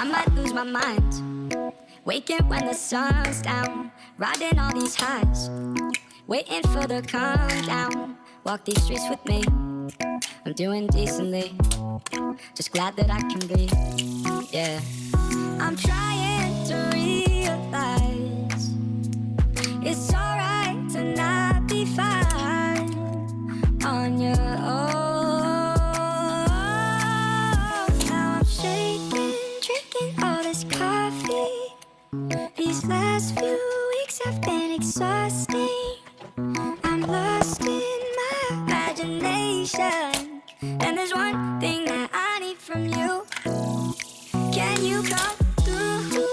I might lose my mind, waking when the sun's down, riding all these highs, waiting for the calm down. Walk these streets with me, I'm doing decently, just glad that I can breathe, yeah. I'm trying to realize it's alright to not be fine on your own. Now I'm shaking, drinking all this coffee. These last few weeks have been exhausting. I'm lost in my imagination, and there's one thing that I need from you. Can you come through?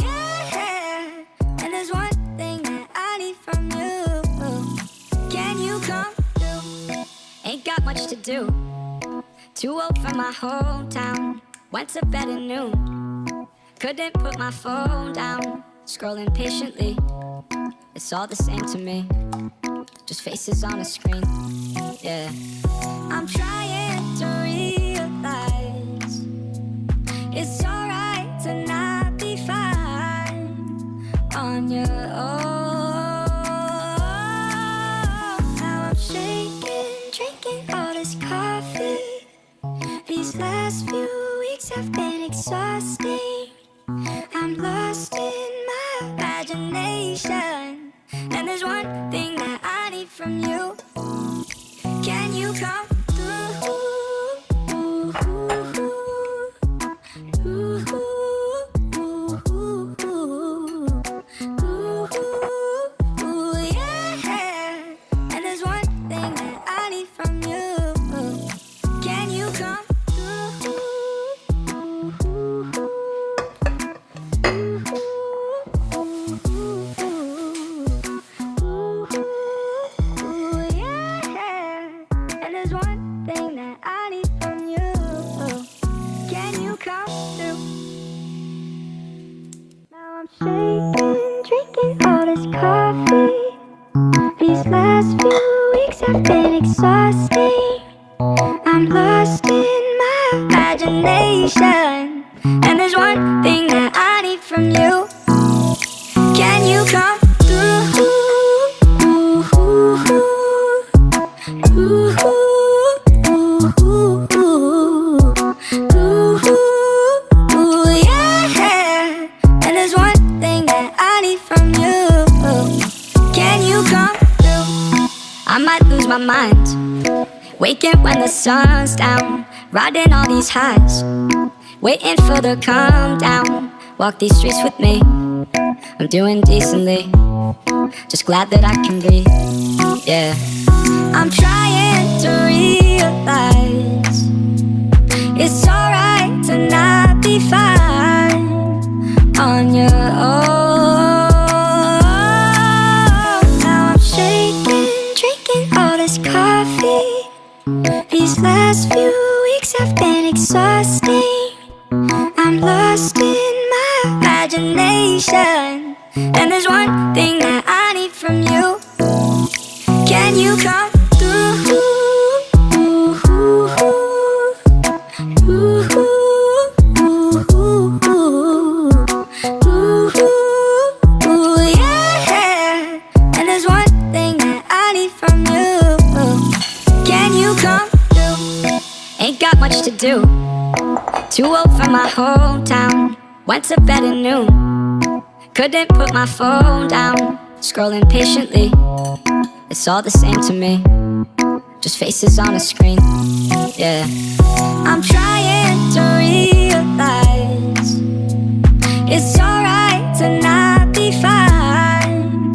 Yeah. And there's one thing that I need from you. Can you come through? Ain't got much to do. Too old for my hometown. Went to bed at noon. Couldn't put my phone down. Scrolling patiently. It's all the same to me. Just faces on a screen. Yeah. I'm trying to realize it's alright to not be fine on your own. Now I'm shaking, drinking all this coffee. These last few weeks have been exhausting. I'm lost in my imagination, and there's one thing that I need from you. Can you come through? Yeah. And there's one thing that I need from you. Can you come through? And there's one thing that I need from you. Can you come through? Now I'm shaking, drinking all this coffee. These last few weeks have been exhausting. I'm lost in my imagination, and there's one thing that I need from you. Can you come through? Yeah. And there's one thing that I need from you. Can you come through? I might lose my mind, waking when the sun's down, riding all these highs, waiting for the calm down. Walk these streets with me, I'm doing decently, just glad that I can breathe, yeah. I'm trying to realize it's alright to not be fine on your own. Now I'm shaking, drinking all this coffee. These last few weeks have been exhausting. I'm lost in my imagination, and there's one thing that I need from you. Can you come through? Yeah. And there's one thing that I need from you. Can you come through? Ain't got much to do. Too old for my hometown. Went to bed at noon. Couldn't put my phone down. Scrolling patiently. It's all the same to me. Just faces on a screen. Yeah. I'm trying to realize it's alright to not be fine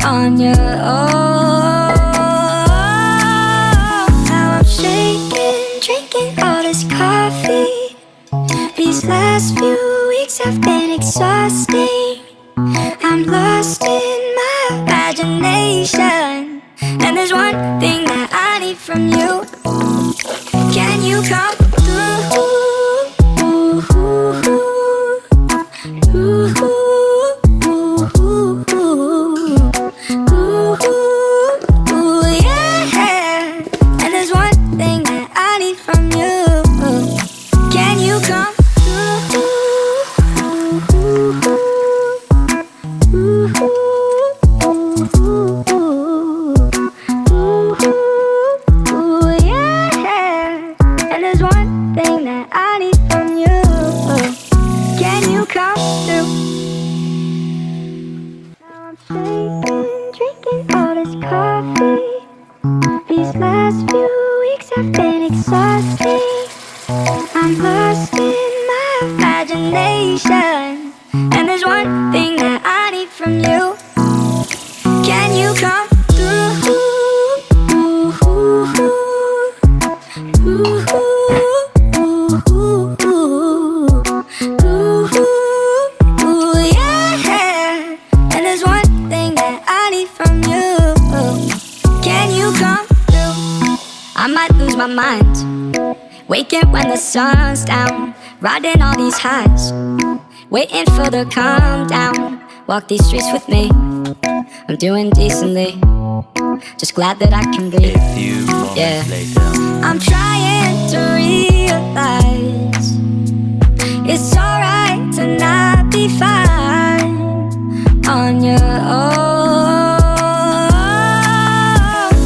on your own. Now I'm shaking, drinking all this coffee. These last few weeks have been exhausting. I'm lost in my imagination, and there's one thing that I need from you. Can you come through? Ooh, this coffee. These last few weeks have been exhausting. I'm lost in my imagination, and there's one thing that I need from you. Can you come through? Yeah. And there's one thing that I need from you. Can you come through? I might lose my mind, waking when the sun's down, riding all these highs, waiting for the calm down. Walk these streets with me, I'm doing decently, just glad that I can breathe. A few moments later. I'm trying to realize it's alright to not be fine on your own.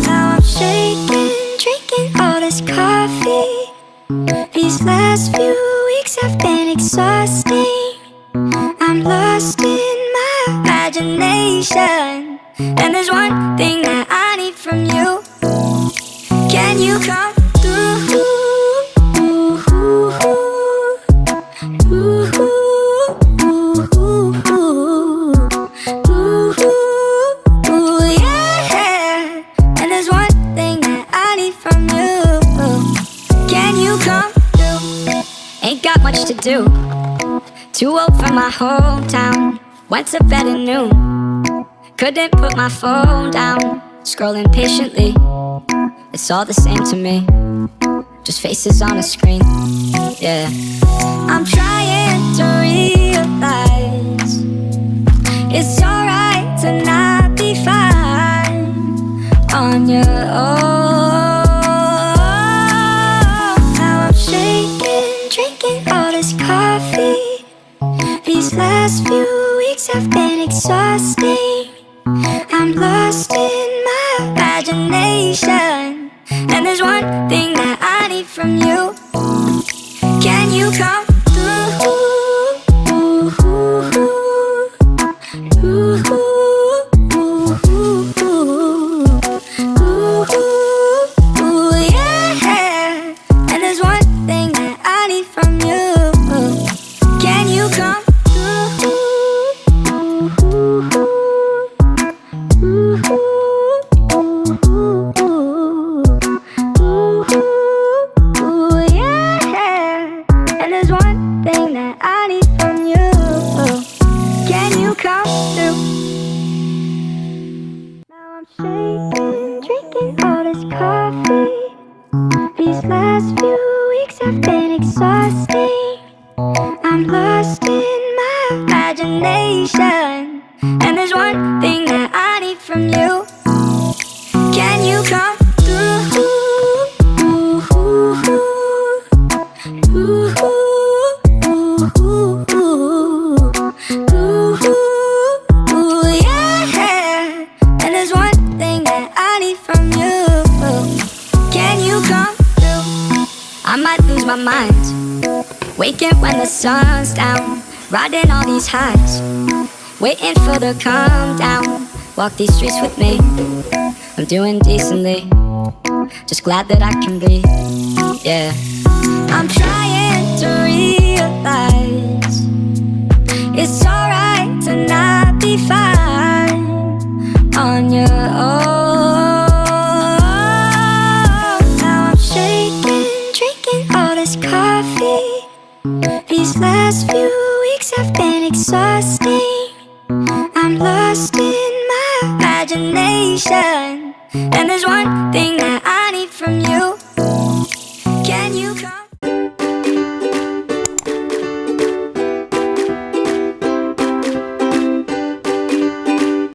Now I'm shaking, drinking all this coffee. These last few weeks have been exhausting. I'm lost in my imagination, and there's one thing that I need from you. Can you come through? Yeah. And there's one thing that I need from you. Can you come through? Ain't got much to do, too old for my hometown. Went to bed at noon, couldn't put my phone down. Scrolling patiently, it's all the same to me, just faces on a screen. Yeah, I'm trying to realize it's alright to not be fine on your own. Now I'm shaking, drinking all this coffee. These last few weeks have been exhausting. I'm lost in my imagination, and there's one thing that I need from you. Can you come through? Yeah. And there's one thing that I need from you. Can you come through? Yeah. And there's one thing that I need from you. Can you come through? Now I'm shaking, drinking all this coffee. These last few weeks have been exhausting. I'm lost in my imagination, and there's one thing that I need from you. Can you come through? Yeah. And there's one thing that I need from you. Can you come through? I might lose my mind, waking when the sun's down, riding all these highs, waiting for the calm down. Walk these streets with me, I'm doing decently, just glad that I can breathe. Yeah, I'm trying to realize it's alright to not be fine on your own. Now I'm shaking, drinking all this coffee. These last few weeks have been exhausting.